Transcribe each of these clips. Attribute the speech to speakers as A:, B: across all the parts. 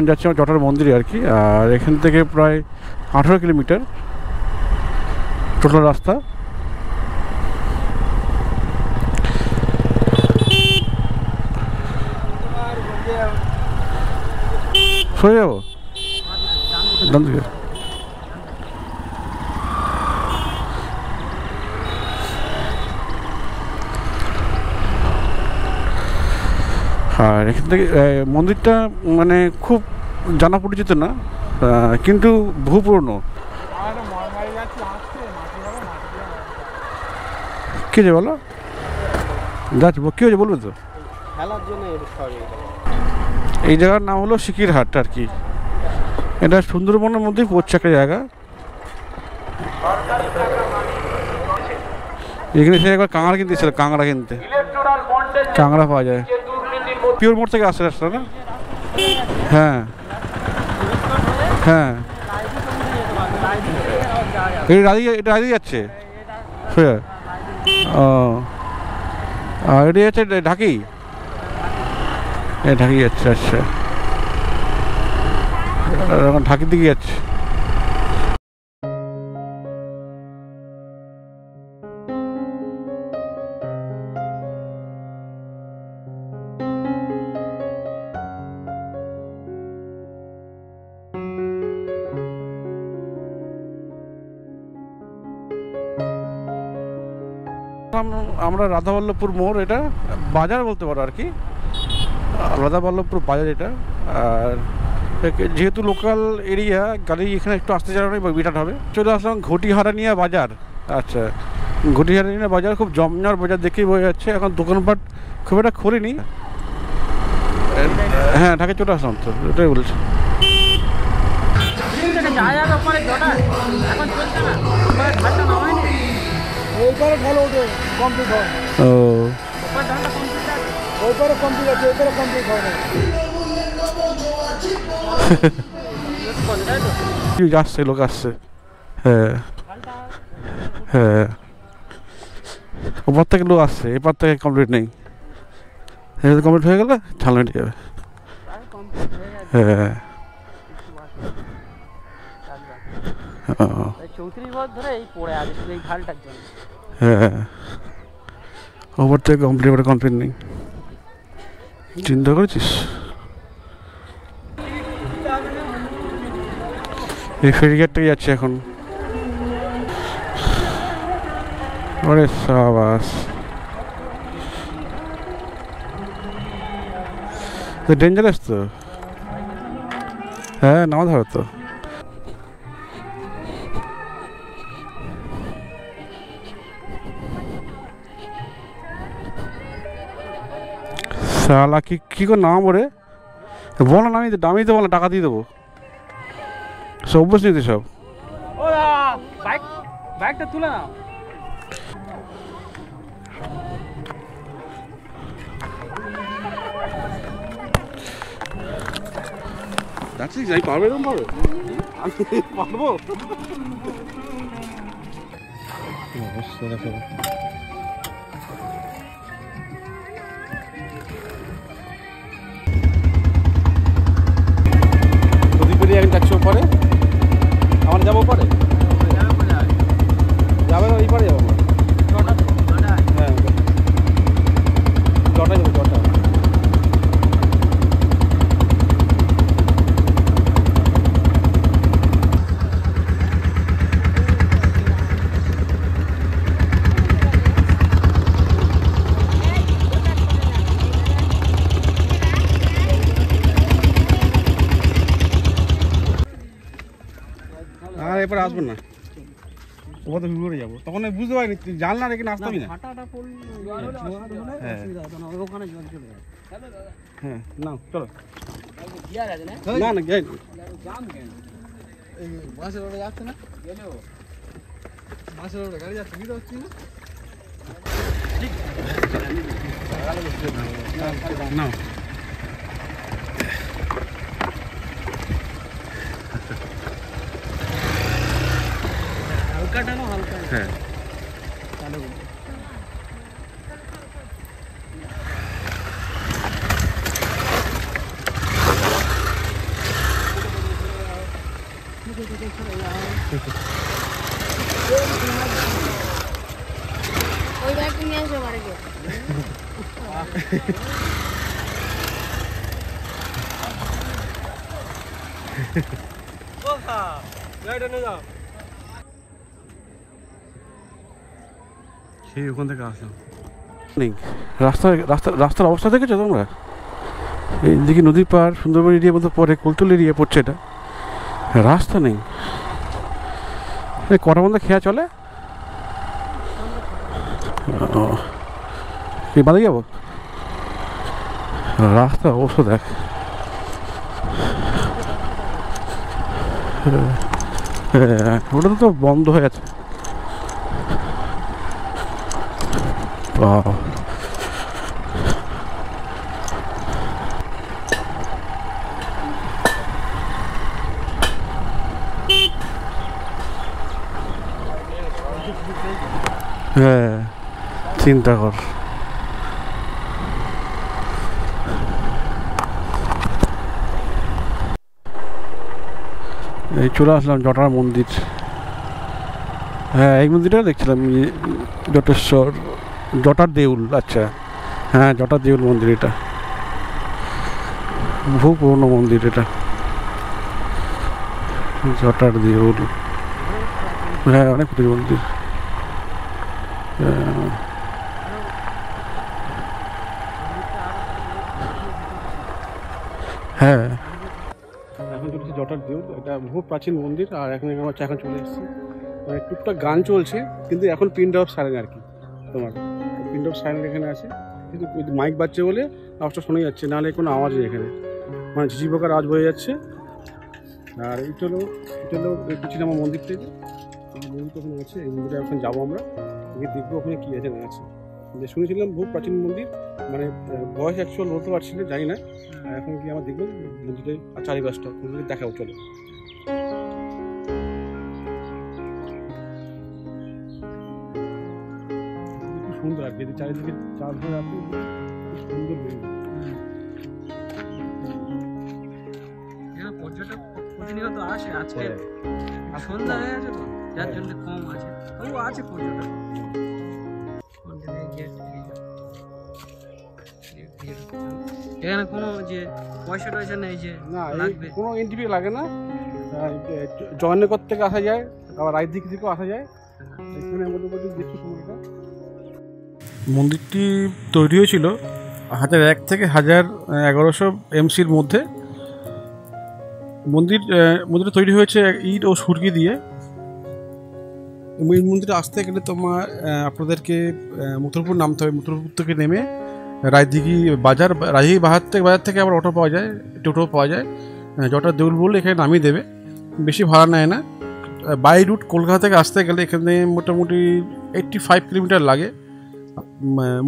A: যাচ্ছি আমার জটার মন্দিরে আর কি। আর এখান থেকে প্রায় 18 কিলোমিটার টোটাল রাস্তা। সরে যাবো ডান দিকে। আর এখান থেকে মন্দিরটা মানে খুব জানা পরিচিত না, কিন্তু বহু পুরনো। কী যে বলো যাচ্ছি, কী হয়েছে বলবে তো? এই জায়গার নাম হলো সিকিরহাট আর কি। এটা সুন্দরবনের মধ্যেই পড়ছে একটা জায়গা। এখানে সে একবার কাঁকড়া কিনতে এসেছিল, কাঁকড়া কিনতে। কাঁকড়া পাওয়া যায় পিওর মোড় থেকে আসে রাস্তা না? হ্যাঁ হ্যাঁ, এটা রাজি যাচ্ছে। ও আর এটি যাচ্ছে ঢাকি, ঢাকি যাচ্ছে। আচ্ছা, ঢাকির দিকে যাচ্ছে। আমরা রাধাবল্লভপুর মোড়, এটা বাজার বলতে পারো আর কি, রাধাবল্লভপুর বাজার এটা। আর যেহেতু লোকাল এরিয়া, গাড়ি এখানে একটু আসতে চালানো বিরাট হবে। চলে আসলাম ঘটিহারানিয়া বাজার। আচ্ছা, ঘটিহারানিয়া বাজার খুব জমজমাট বাজার দেখেই বোঝা যাচ্ছে। এখন দোকানপাট খুব একটা খোলেনি। হ্যাঁ, ঢাকা চলে আসলাম তো, ওটাই বলছি। আসছে, লোক আসছে। হ্যাঁ হ্যাঁ, ওপর থেকে লোক আসছে, এপার থেকে কমপ্লিট নেই। কমপ্লিট হয়ে গেলে ঝালনা মিটে যাবে। হ্যাঁ, হ্যাঁ, ওপর থেকে কমপ্লিট নেই। চিন্তা করেছিস? এই ফেরিঘাটটাই যাচ্ছে এখন। ওরে সাবাস, ডেঞ্জারাস তো। হ্যাঁ, নামা ধরো তো। শালা কি করে নাম ওরে, বলো না, আমি তো বলো টাকা দিয়ে দেবো। সব অভ্যাস নিতে সব। বাইকটা তুলে নাও। যাই পারবে, এরকম পারবে, আমি পারবো। অবস্থা দেখো। আমি যাচ্ছি ওপরে, আমার যাবো পরে, যাবে ওই পরে যাবো। হ্যাঁ, জটাই যাবো, জটা। আর এরপরে আসবেন না, ওপর থেকে ঘুরে যাবো, তখন বুঝতে পারিনি, জানলা রেখে আসতামই না। হ্যাঁ, না চলো, না না যাই বাসের রোডে যাচ্ছে না, বাসের রোডে গাড়ি যাচ্ছে, বুঝতে পারছি না। হালকা টানো, হালকা। হ্যাঁ,
B: ওই ব্যাগটা নিয়ে আসো বাড়িতে।
A: সেই ওখান থেকে আসলাম। রাস্তার অবস্থা দেখেছো তোমরা? এইদিকে নদীর পাড়, সুন্দরবন এরিয়ার মধ্যে পরে কুলতল এরিয়া পড়ছে এটা। রাস্তা নেই। কটা বন্ধ খেয়া চলে? এই বাদে যাবো? রাস্তা অবশ্য দেখ। ওটা তো বন্ধ হয়ে আছে। হ্যাঁ, চিন্তা কর। এই চলে আসলাম জটার মন্দির। হ্যাঁ, এই মন্দিরটা দেখছিলাম, জটেশ্বর জটার দেউল। আচ্ছা, হ্যাঁ, জটার দেউল মন্দির। এটা বহু পুরনো মন্দির। এটা জটার দেউল। হ্যাঁ, অনেক পুরনো মন্দির। হ্যাঁ, এখন চলেছে জটার দেউল। এটা বহু প্রাচীন মন্দির। আর এখন এখন চলে এসেছি, মানে টুকটাক গান চলছে, কিন্তু এখন পিন ড্রপ সাইলেন্ট আর কি। তোমার পিন ড্রপ সাইলেন্ট এখানে আছে, কিন্তু মাইক বাজছে বলে আওয়াজটা শোনা যাচ্ছে, নাহলে কোনো আওয়াজ নেই এখানে, মানে ঝিঝি পোকার আওয়াজ বয়ে যাচ্ছে। আর এটা হলো পিছনে আমার মন্দির থেকে, মন্দির ওখানে আছে। এই মন্দিরে এখন যাবো আমরা, দেখবো ওখানে কী আছে না আছে। যে শুনেছিলাম বহু প্রাচীন মন্দির, মানে বয়স অ্যাকচুয়াল বলতে পারছি না, জানি না। এখন কি আমরা দেখবো মন্দিরের চারিপাশটা, মন্দিরে দেখাবো। চলো। খুব সুন্দর আর কি, চারিদিকে চার ধরে আপনি সুন্দর
C: পর্যটক প্রতিনিয়ত আসে। আজকে সন্ধ্যা হয়ে গেছে তো, যার জন্য কম আছে। তবু আছে পর্যটক। এখানে কোনো যে পয়সা টয়সা নেই যে
A: না,
C: লাগবে,
A: কোনো এন্ট্রি লাগে না। জয়নগর থেকে আসা যায়, আবার রায়দিক থেকেও আসা যায়। এখানে মোটামুটি দেখি সময়টা। মন্দিরটি তৈরি হয়েছিল 1001 থেকে 1111 এমসির মধ্যে। মন্দিরটা তৈরি হয়েছে ইট ও সুরকি দিয়ে। এই মন্দিরে আসতে গেলে তোমার আপনাদেরকে মথুরপুর নামতে হবে। মথুরপুর থেকে নেমে রায়দিঘি বাজার, রায়দিঘি বাজার থেকে আবার অটো পাওয়া যায়, টোটো পাওয়া যায়। জটার দেউল বললে এখানে নামিয়ে দেবে, বেশি ভাড়া নেয় না। বাই রুট কলকাতা থেকে আসতে গেলে এখানে মোটামুটি 85 কিলোমিটার লাগে।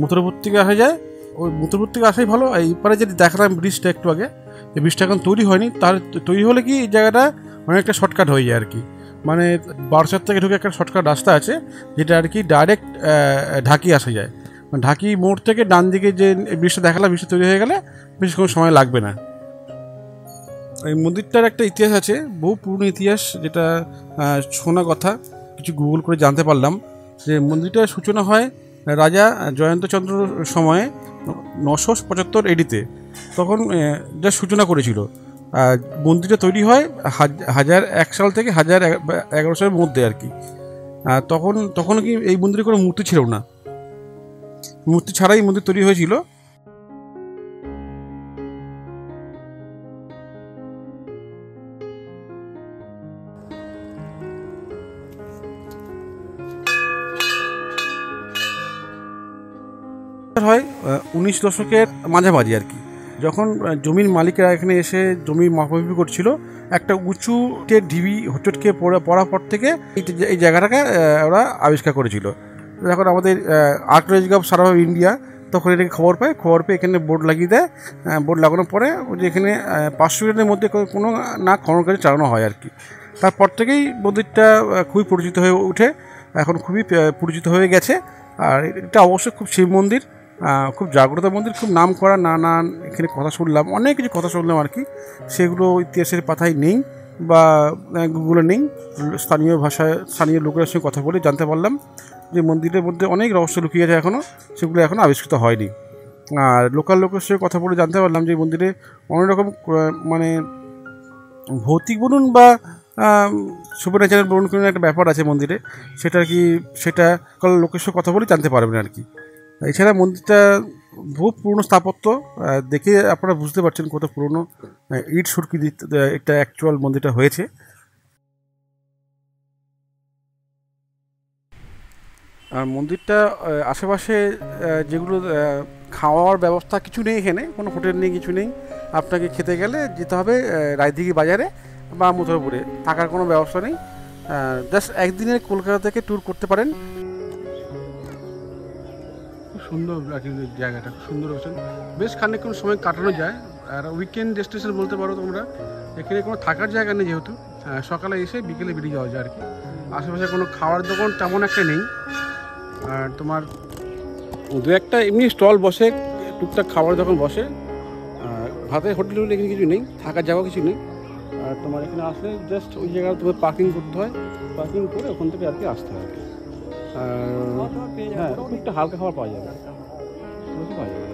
A: মথুরাপুর থেকে আসা যায়, ওই মথুরাপুর থেকে আসাই ভালো। এইপারে যদি দেখালাম ব্রিজটা একটু আগে, এই ব্রিজটা এখন তৈরি হয়নি। তার তৈরি হলে কি এই জায়গাটা অনেকটা শর্টকাট হয়ে যায় আর কি। মানে বারোসার থেকে ঢুকে একটা শর্টকাট রাস্তা আছে, যেটা আর কি ডাইরেক্ট ঢাকি আসা যায়। ঢাকি মোড় থেকে ডান দিকে যে ব্রিজটা দেখালাম, ব্রিজটা তৈরি হয়ে গেলে বেশি কোনো সময় লাগবে না। এই মন্দিরটার একটা ইতিহাস আছে, বহু পুরনো ইতিহাস, যেটা শোনা কথা, কিছু গুগল করে জানতে পারলাম। যে মন্দিরটার সূচনা হয় রাজা জয়ন্তচন্দ্রর সময়ে 975 এডিতে। তখন যা সূচনা করেছিল। মন্দিরটা তৈরি হয় 1001 সাল থেকে 1011 সালের মধ্যে আর কি। তখন কি এই মন্দিরে কোনো মূর্তি ছিল না, মূর্তি ছাড়াই মন্দির তৈরি হয়েছিল। হয় 19 দশকের মাঝামাঝি আর কি, যখন জমির মালিকরা এখানে এসে জমি মাপামাপি করছিল। একটা উঁচু ঢিবি হোঁচট খেয়ে পড়ার পর থেকে এই জায়গাটাকে ওরা আবিষ্কার করেছিল। যখন আমাদের archaeology of survey of India তখন এটাকে খবর পেয়ে এখানে বোর্ড লাগিয়ে দেয়। বোর্ড লাগানোর পরে যে এখানে 500 জনের মধ্যে কোনো না খনন কাজ চালানো হয় আর কি। তারপর থেকেই মন্দিরটা খুবই পরিচিত হয়ে ওঠে, এখন খুবই পরিচিত হয়ে গেছে। আর এটা অবশ্যই খুব শিব মন্দির, খুব জাগ্রত মন্দির, খুব নাম করা। নানান এখানে কথা শুনলাম, অনেক কিছু কথা শুনলাম আর কি, সেগুলো ইতিহাসের পাতায় নেই। বা গুগলে নেই, স্থানীয় ভাষায় স্থানীয় লোকের সঙ্গে কথা বলে জানতে পারলাম যে মন্দিরের মধ্যে অনেক রহস্য লুকিয়ে আছে এখনও, সেগুলো এখনও আবিষ্কৃত হয়নি। আর লোকাল লোকের সঙ্গে কথা বলে জানতে পারলাম যে মন্দিরে অনেক রকম মানে ভৌতিক বলুন বা সুপারন্যাচারাল বলুন কোনো একটা ব্যাপার আছে মন্দিরে, সেটা আর কি সেটা লোকের সঙ্গে কথা বলে জানতে পারবেন আর কি। এছাড়া মন্দিরটা বহু পুরনো স্থাপত্য, দেখে আপনারা বুঝতে পারছেন কত পুরনো ইট সুরকি একটা অ্যাকচুয়াল মন্দিরটা হয়েছে। আর মন্দিরটা আশেপাশে যেগুলো খাওয়ার ব্যবস্থা কিছু নেই, এখানে কোনো হোটেল নেই, কিছু নেই। আপনাকে খেতে গেলে যেতে হবে রায়দিঘি বাজারে বা মথুরাপুরে, থাকার কোনো ব্যবস্থা নেই। জাস্ট একদিনের কলকাতা থেকে ট্যুর করতে পারেন। খুব সুন্দর জায়গাটা, খুব সুন্দর লোকেশন, বেশ খানিকক্ষণ সময় কাটানো যায়। আর উইকেন্ড ডেস্টিনেশন বলতে পারো তোমরা। এখানে কোনো থাকার জায়গা নেই, যেহেতু সকালে এসে বিকেলে বেরিয়ে যাওয়া যায় আর কি। আশেপাশে কোনো খাওয়ার দোকান তেমন একটা নেই। আর তোমার দু একটা এমনি স্টল বসে, টুকটাক খাবার দোকান বসে। ভাতের হোটেল এখানে কিছু নেই, থাকার জায়গাও কিছু নেই। আর তোমার এখানে আসলে জাস্ট ওই জায়গায় তোমার পার্কিং করতে হয়, পার্কিং করে ওখান থেকে আর কি আসতে হয়। হ্যাঁ, টুকটা হালকা খাবার পাওয়া যাবে, পাওয়া যাবে।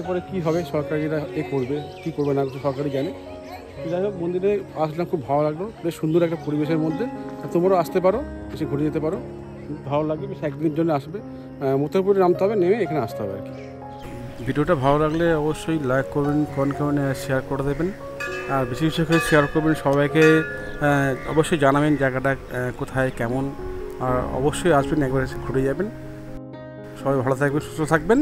A: পরে কী হবে, সরকারিরা করবে কী করবে না সরকারি জানে। যাই হোক, মন্দিরে আসলাম, খুব ভালো লাগলো, বেশ সুন্দর একটা পরিবেশের মধ্যে। তোমরাও আসতে পারো, এসে ঘুরে যেতে পারো, ভালো লাগবে। বেশ একদিনের জন্য আসবে, মথুরাপুরে নামতে হবে, নেমে এখানে আসতে হবে আর কি। ভিডিওটা ভালো লাগলে অবশ্যই লাইক করবেন, কমেন্ট করবেন, শেয়ার করে দেবেন। আর বেশি বেশি করে শেয়ার করবেন, সবাইকে অবশ্যই জানাবেন জায়গাটা কোথায় কেমন। আর অবশ্যই আসবেন, একবার এসে ঘুরে যাবেন। সবাই ভালো থাকবেন, সুস্থ থাকবেন।